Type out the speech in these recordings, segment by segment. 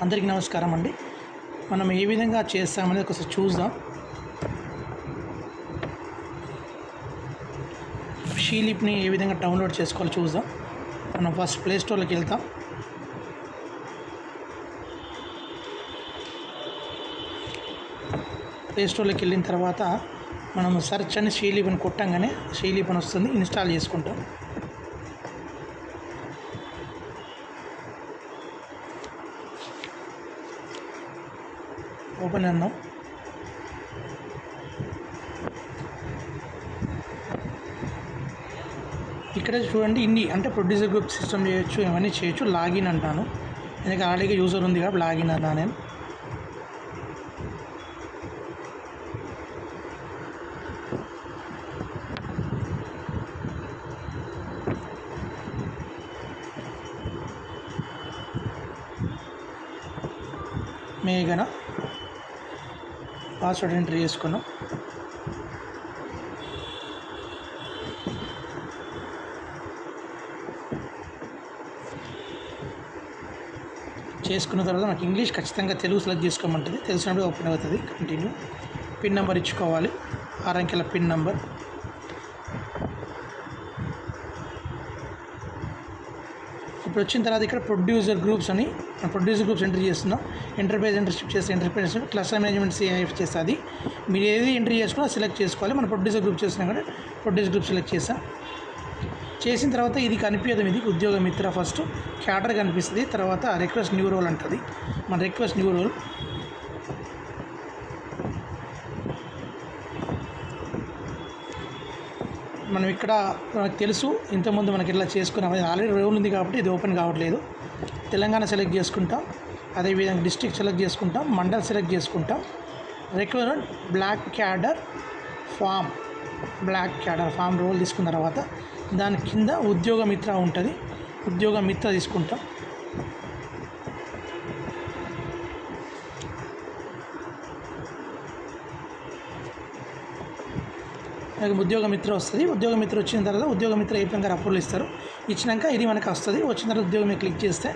అందరికీ నమస్కారం అండి. మనం ఏ విధంగా చేస్తామనేది ఒకసారి చూద్దాం. షీలిప్ని ఏ విధంగా డౌన్లోడ్ చేసుకోవాలో చూద్దాం. మనం ఫస్ట్ ప్లే స్టోర్లోకి వెళ్తాం. ప్లే స్టోర్లోకి వెళ్ళిన తర్వాత మనం సెర్చ్ అని షీలిప్ అని కొట్టంగానే షీలిప్ అని వస్తుంది. ఇన్స్టాల్ చేసుకుంటాం. ఓపెన్ అన్నాం. ఇక్కడ చూడండి, ఇన్ని అంటే ప్రొడ్యూసర్ గ్రూప్ సిస్టమ్ చేయొచ్చు, ఇవన్నీ చేయొచ్చు. లాగిన్ అంటాను, ఎందుకంటే ఆల్రెడీ యూజర్ ఉంది కాబట్టి లాగిన్ అన్నా నేను. మేఘన పాస్వర్డ్ ఎంటర్ చేసుకున్నాం. చేసుకున్న తర్వాత నాకు ఇంగ్లీష్ ఖచ్చితంగా తెలుగు సెలెక్ట్ చేసుకోమంటుంది. తెలిసినప్పుడు ఓపెన్ అవుతుంది. కంటిన్యూ. పిన్ నెంబర్ ఇచ్చుకోవాలి, 6 అంకెల పిన్ నెంబర్. ఇప్పుడు వచ్చిన తర్వాత ఇక్కడ ప్రొడ్యూసర్ గ్రూప్స్ అని ప్రొడ్యూసర్ గ్రూప్స్ ఎంటర్ చేస్తున్నాం. ఎంటర్ప్రైజ్ ఎంటర్షిప్ చేస్తే ఎంటర్ప్రైజ్, క్లస్టర్ మేనేజ్మెంట్ సిఐఎఫ్ చేస్తే అది మీరు ఏది ఎంట్రీ చేసుకున్నా సెలెక్ట్ చేసుకోవాలి. మనం ప్రొడ్యూసర్ గ్రూప్ చేసినా కూడా ప్రొడ్యూసర్ గ్రూప్ సెలెక్ట్ చేస్తాం. చేసిన తర్వాత ఇది కనిపించదు, ఇది ఉద్యోగ మిత్ర. ఫస్ట్ క్యాటర్ కనిపిస్తుంది, తర్వాత రిక్వెస్ట్ న్యూ రోల్ అంటుంది. మన రిక్వెస్ట్ న్యూ రోల్ మనం ఇక్కడ మనకు తెలుసు ఇంతకుముందు మనకి ఇలా చేసుకున్నాం. ఆల్రెడీ రోల్ ఉంది కాబట్టి ఇది ఓపెన్ కావట్లేదు. తెలంగాణ సెలెక్ట్ చేసుకుంటాం, అదేవిధంగా డిస్ట్రిక్ట్ సెలెక్ట్ చేసుకుంటాం, మండల్ సెలెక్ట్ చేసుకుంటాం. Requirement block cadre form role తీసుకున్న తర్వాత దాని కింద ఉద్యోగ మిత్ర ఉంటుంది. ఉద్యోగ మిత్ర తీసుకుంటాం. మనకి ఉద్యోగ మిత్ర వస్తుంది. ఉద్యోగ మిత్ర వచ్చిన తర్వాత ఉద్యోగ మిత్ర ఏ విధంగా అప్రూవల్ ఇస్తారు. ఇచ్చినాక ఇది మనకు వస్తుంది. వచ్చిన తర్వాత ఉద్యోగం మీద క్లిక్ చేస్తే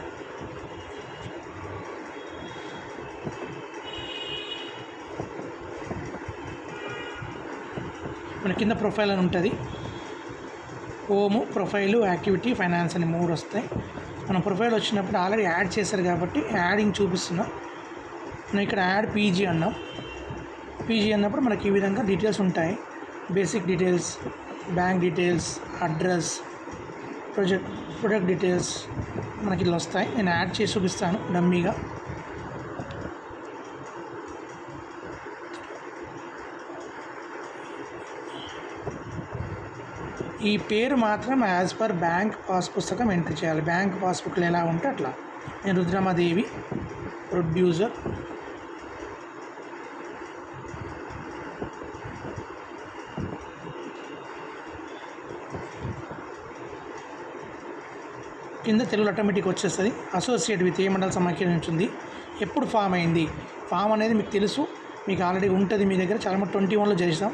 మన కింద ప్రొఫైల్ అని ఉంటుంది. హోము, ప్రొఫైలు, యాక్టివిటీ, ఫైనాన్స్ అని 3 వస్తాయి. మన ప్రొఫైల్ వచ్చినప్పుడు ఆల్రెడీ యాడ్ చేశారు కాబట్టి యాడింగ్ చూపిస్తున్నాం. మనం ఇక్కడ యాడ్ పీజీ అన్నాం. పీజీ అన్నప్పుడు మనకి ఈ విధంగా డీటెయిల్స్ ఉంటాయి. Basic details, bank details, address, product details మనకి ఇలా వస్తాయి. నేను యాడ్ చేసి చూపిస్తాను డమ్మీగా. ఈ పేరు మాత్రం యాజ్ పర్ బ్యాంక్ పాస్ పుస్తకం ఎంట్రీ చేయాలి. బ్యాంక్ పాస్బుక్లో ఎలా ఉంటే అట్లా. నేను రుద్రమాదేవి, ప్రొడ్యూసర్. కింద తెలుగు ఆటోమేటిక్ వచ్చేస్తుంది. అసోసియేట్ విత్ ఏ మండల సమాఖ్య ఉంటుంది. ఎప్పుడు ఫామ్ అయింది, ఫామ్ అనేది మీకు తెలుసు, మీకు ఆల్రెడీ ఉంటుంది మీ దగ్గర. చాలా 21లో చేసాం.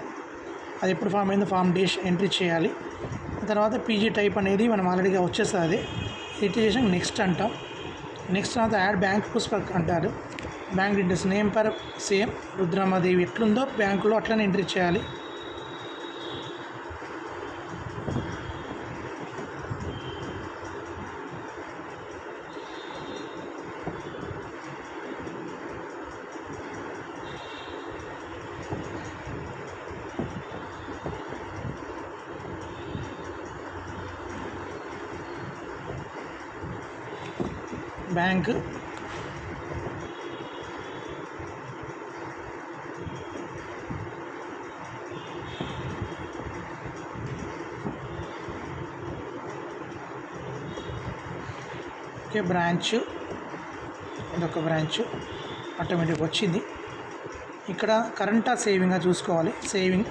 అది ఎప్పుడు ఫామ్ అయిందో ఫామ్ డేష్ ఎంట్రీ చేయాలి. తర్వాత పీజీ టైప్ అనేది మనం ఆల్రెడీగా వచ్చేస్తుంది. అది ఎంట్రీ చేసాక నెక్స్ట్ అంటాం. నెక్స్ట్ తర్వాత యాడ్ బ్యాంక్ పుస్తకం అంటారు. Bank details, name per same Rudramadevi ఎట్లుందో బ్యాంకులో అట్లనే ఎంట్రీ చేయాలి. Bank okay. బ్రాంచ్, ఇదొక బ్రాంచ్ ఆటోమేటిక్ వచ్చింది. ఇక్కడ కరెంటా సేవింగ్గా చూసుకోవాలి. సేవింగ్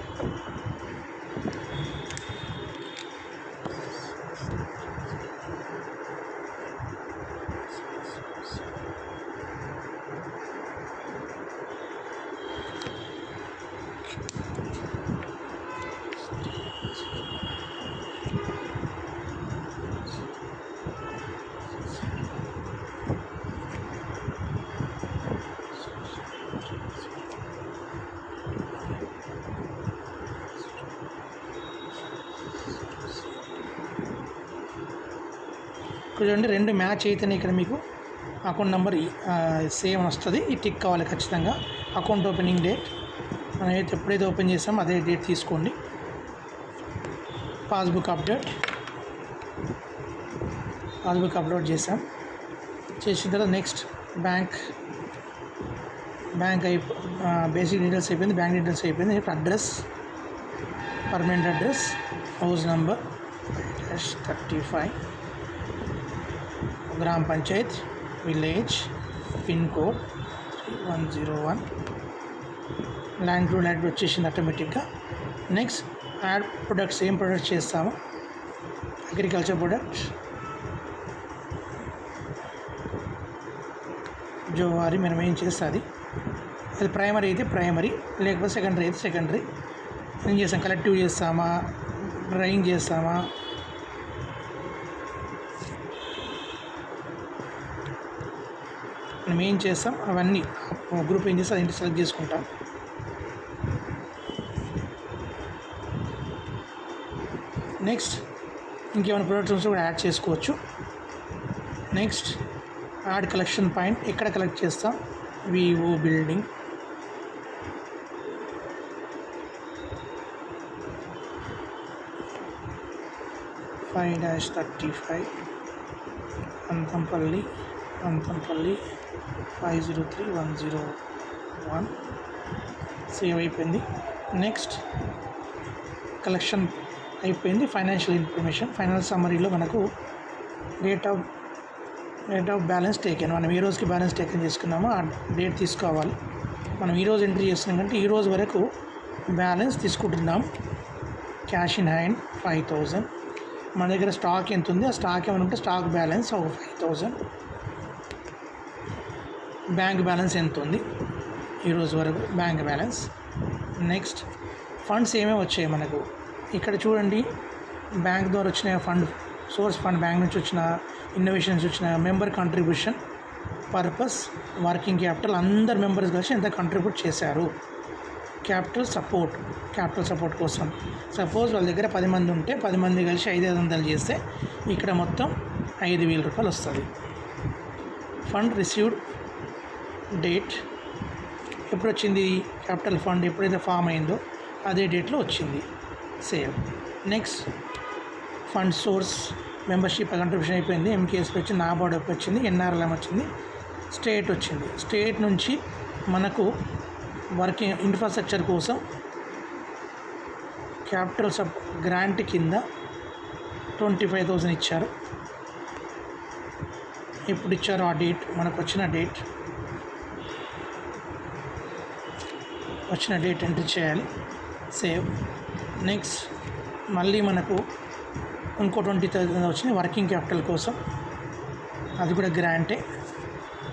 చూడండి 2 మ్యాచ్ అయితేనే ఇక్కడ మీకు అకౌంట్ నెంబర్ సేమ్ వస్తుంది. ఈ టిక్ కావాలి ఖచ్చితంగా. అకౌంట్ ఓపెనింగ్ డేట్ మనం ఎప్పుడైతే ఓపెన్ చేస్తామో అదే డేట్ తీసుకోండి. పాస్బుక్ అప్లోడ్ చేసాం. చేసిన తర్వాత నెక్స్ట్ బ్యాంక్ బేసిక్ డీటెయిల్స్ అయిపోయింది. బ్యాంక్ డీటెయిల్స్ అయిపోయింది. ఇప్పుడు address, permanent address, house number 35, గ్రామ Panchayat, village, pin code 101, land వచ్చేసింది ఆటోమేటిక్గా. నెక్స్ట్ యాడ్ ప్రొడక్ట్స్, ఏం ప్రొడక్ట్స్ చేస్తాము. అగ్రికల్చర్ ప్రొడక్ట్స్, జోవారి మనం ఏం చేస్తుంది. అది ప్రైమరీ అయితే ప్రైమరీ, లేకపోతే సెకండరీ అయితే సెకండరీ. ఏం చేస్తాం, కలెక్టివ్ చేస్తామా, డ్రైయింగ్ చేస్తామా, మనం ఏం చేస్తాం అవన్నీ గ్రూప్ ఏం చేస్తాం అది సెలెక్ట్ చేసుకుంటాం. నెక్స్ట్ ఇంకేమైనా ప్రొడక్ట్స్ కూడా యాడ్ చేసుకోవచ్చు. నెక్స్ట్ యాడ్ కలెక్షన్ పాయింట్, ఎక్కడ కలెక్ట్ చేస్తాం, వివో బిల్డింగ్, (5-35) అంతంపల్లి 503-101. సేవ్ అయిపోయింది. నెక్స్ట్ కలెక్షన్ అయిపోయింది. ఫైనాన్షియల్ ఇన్ఫర్మేషన్, ఫైనాన్స్ సమ్మరీలో మనకు డేట్ ఆఫ్ బ్యాలెన్స్ టేకెన్, మనం ఏ రోజుకి బ్యాలెన్స్ టేకెన్ చేసుకున్నామో ఆ డేట్ తీసుకోవాలి. మనం ఈరోజు ఎంట్రీ చేస్తున్నాం అంటే ఈరోజు వరకు బ్యాలెన్స్ తీసుకుంటున్నాం. Cash in hand 5,000. మన దగ్గర స్టాక్ ఎంత ఉంది, ఆ స్టాక్ ఏమైనా ఉంటే స్టాక్ బ్యాలెన్స్ ఒక 5,000. బ్యాంక్ బ్యాలెన్స్ ఎంత ఉంది ఈరోజు వరకు, బ్యాంక్ బ్యాలెన్స్. నెక్స్ట్ ఫండ్స్ ఏమేమి వచ్చాయి మనకు ఇక్కడ చూడండి. బ్యాంక్ ద్వారా వచ్చిన సోర్స్ ఫండ్, బ్యాంక్ నుంచి వచ్చిన, ఇన్నోవేషన్ నుంచి వచ్చిన, member contribution, purpose, working capital, అందరు మెంబర్స్ కలిసి ఎంత కంట్రిబ్యూట్ చేశారు. క్యాపిటల్ సపోర్ట్ కోసం సపోజ్ వాళ్ళ దగ్గర 10 మంది ఉంటే 10 మంది కలిసి 5,500 చేస్తే ఇక్కడ మొత్తం 5,000 రూపాయలు వస్తుంది. ఫండ్ రిసీవ్డ్ డేట్ ఎప్పుడు వచ్చింది, క్యాపిటల్ ఫండ్ ఎప్పుడైతే ఫామ్ అయిందో అదే డేట్లో వచ్చింది. Save. Next fund source, membership contribution అయిపోయింది. ఎంకేఎస్పీ వచ్చింది, నాబార్డ్ వచ్చింది, ఎన్ఆర్ఎల్ఎం వచ్చింది, స్టేట్ వచ్చింది. స్టేట్ నుంచి మనకు వర్కింగ్ ఇన్ఫ్రాస్ట్రక్చర్ కోసం క్యాపిటల్ గ్రాంట్ కింద 25,000 ఇచ్చారు. ఎప్పుడు ఇచ్చారో ఆ డేట్, మనకు వచ్చిన డేట్ ఎంట్రీ చేయాలి. సేవ్. నెక్స్ట్ మళ్ళీ మనకు ఇంకో 20,000 వచ్చినాయి వర్కింగ్ క్యాపిటల్ కోసం, అది కూడా గ్రాంటే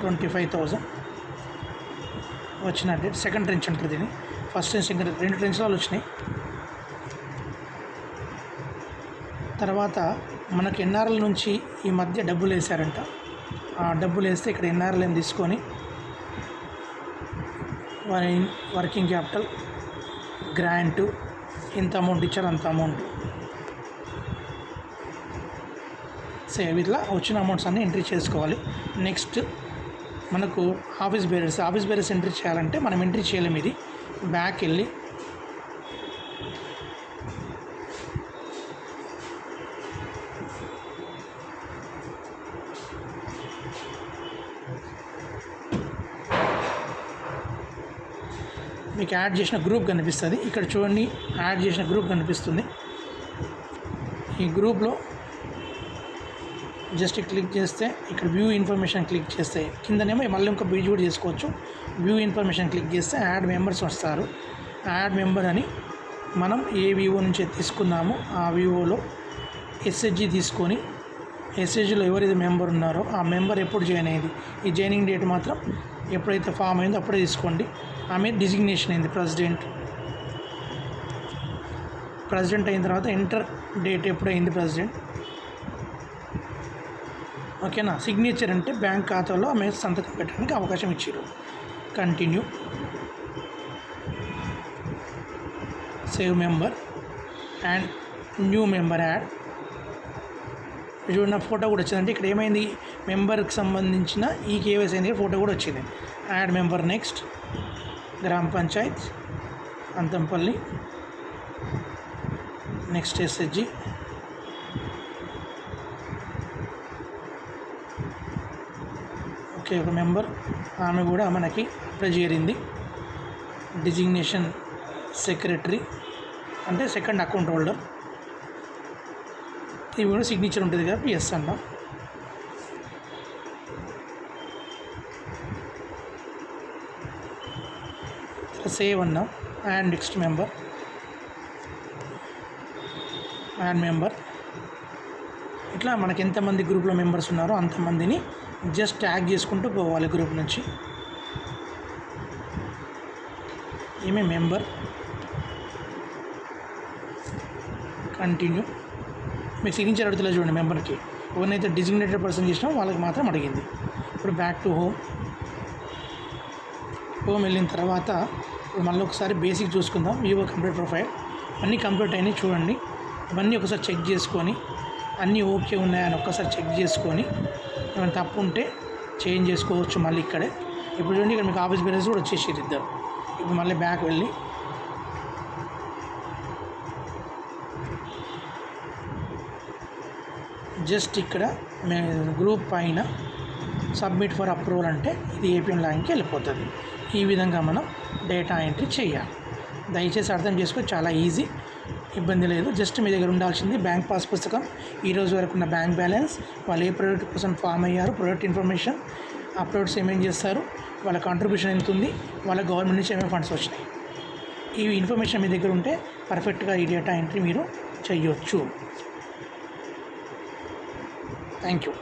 25,000 వచ్చిన డేట్. సెకండ్ ట్రెంచ్ అంటారు దీన్ని. ఫస్ట్ ట్రెంచ్, సెకండ్, 2 ట్రెంచ్లు వచ్చినాయి. తర్వాత మనకు ఎన్ఆర్ఎల్ నుంచి ఈ మధ్య డబ్బులు వేశారంట. ఆ డబ్బులు వేస్తే ఇక్కడ ఎన్ఆర్ఎల్ఎం తీసుకొని వర్కింగ్ క్యాపిటల్ గ్రాంటు ఎంత అమౌంట్ ఇచ్చారు అంత అమౌంట్. సేవ్. ఇట్లా వచ్చిన అమౌంట్స్ అన్నీ ఎంట్రీ చేసుకోవాలి. నెక్స్ట్ మనకు ఆఫీస్ బేరర్స్ ఎంట్రీ చేయాలంటే మనం ఎంట్రీ చేయలేము. ఇది బ్యాక్ వెళ్ళి మీకు యాడ్ చేసిన గ్రూప్ కనిపిస్తుంది. ఇక్కడ చూడండి, యాడ్ చేసిన గ్రూప్ కనిపిస్తుంది. ఈ గ్రూప్లో జస్ట్ క్లిక్ చేస్తే ఇక్కడ వ్యూ ఇన్ఫర్మేషన్ క్లిక్ చేస్తే కిందనేమో మళ్ళీ ఇంకో పేజ్ కూడా చేసుకోవచ్చు. వ్యూ ఇన్ఫర్మేషన్ క్లిక్ చేస్తే యాడ్ మెంబర్స్ వస్తారు. యాడ్ మెంబర్ అని మనం ఏ వివో నుంచి తీసుకున్నామో ఆ వివోలో ఎస్హెచ్జి తీసుకొని ఎస్హెచ్జిలో ఎవరైతే మెంబర్ ఉన్నారో ఆ మెంబర్ ఎప్పుడు జాయిన్ అయింది, ఈ జాయినింగ్ డేట్ మాత్రం ఎప్పుడైతే ఫామ్ అయిందో అప్పుడే తీసుకోండి. ఆమె డిజిగ్నేషన్ అయింది ప్రెసిడెంట్ అయిన తర్వాత ఎంటర్ డేట్ ఎప్పుడైంది ప్రెసిడెంట్. ఓకేనా. సిగ్నేచర్ అంటే బ్యాంక్ ఖాతాలో ఆమె సంతకం పెట్టడానికి అవకాశం ఇచ్చారు. Continue. Save member and new member add. చూడండి ఫోటో కూడా వచ్చిందంటే ఇక్కడ ఏమైంది మెంబర్కి సంబంధించిన ఈ కేవైసీ అయింది ఫోటో కూడా వచ్చింది. యాడ్ మెంబర్ నెక్స్ట్ గ్రామ Panchayat Anthampalli next SHG okay ఒక మెంబర్ ఆమె కూడా మనకి అప్లై చేరింది. డిజిగ్నేషన్ సెక్రటరీ అంటే సెకండ్ అకౌంట్ హోల్డర్. ఇది కూడా సిగ్నేచర్ ఉంటుంది కాబట్టి ఎస్ అన్నాం. సేవ్ అన్నాం. Add next member add member. ఇట్లా మనకి ఎంతమంది గ్రూప్లో మెంబర్స్ ఉన్నారో అంతమందిని జస్ట్ ట్యాగ్ చేసుకుంటూ పోవాలి గ్రూప్ నుంచి. ఈమె మెంబర్ కంటిన్యూ. మీకు సిగ్నేచర్ అడుగుతుందో చూడండి మెంబర్కి. ఎవరినైతే డిజిగ్నేటెడ్ పర్సన్ చేసినా వాళ్ళకి మాత్రం అడిగింది. ఇప్పుడు బ్యాక్ టు హోమ్ వెళ్ళిన తర్వాత ఇప్పుడు మళ్ళీ ఒకసారి బేసిక్ చూసుకుందాం. వివో కంప్లీట్ ప్రొఫైల్ అన్నీ కంప్లీట్ అయినాయి చూడండి. ఇవన్నీ ఒకసారి చెక్ చేసుకొని అన్నీ ఓకే ఉన్నాయని ఒక్కసారి చెక్ చేసుకొని ఏమైనా తప్పు ఉంటే చేంజ్ చేసుకోవచ్చు మళ్ళీ ఇక్కడే. ఇప్పుడు చూడండి ఇక్కడ మీకు ఆఫీస్ బేరర్స్ కూడా వచ్చేసారు ఇద్దరు. ఇప్పుడు మళ్ళీ బ్యాక్ వెళ్ళి జస్ట్ ఇక్కడ గ్రూప్ పైన సబ్మిట్ ఫర్ అప్రూవల్ అంటే ఇది ఏపీఎం లాగిన్కి వెళ్ళిపోతుంది. ఈ విధంగా మనం డేటా ఎంట్రీ చేయాలి. దయచేసి అర్థం చేసుకో, చాలా ఈజీ, ఇబ్బంది లేదు. జస్ట్ మీ దగ్గర ఉండాల్సింది బ్యాంక్ పాస్ పుస్తకం, ఈరోజు వరకు ఉన్న బ్యాంక్ బ్యాలెన్స్, వాళ్ళు ఏ ప్రోడక్ట్ కోసం ఫామ్ అయ్యారు, ప్రోడక్ట్ ఇన్ఫర్మేషన్, అప్లోడ్స్ ఏమేం చేస్తారు, వాళ్ళ కాంట్రిబ్యూషన్ ఎంత ఉంది, వాళ్ళ గవర్నమెంట్ నుంచి ఏమేమి ఫండ్స్ వచ్చినాయి, ఈ ఇన్ఫర్మేషన్ మీ దగ్గర ఉంటే పర్ఫెక్ట్గా ఈ డేటా ఎంట్రీ మీరు చేయొచ్చు. Thank you.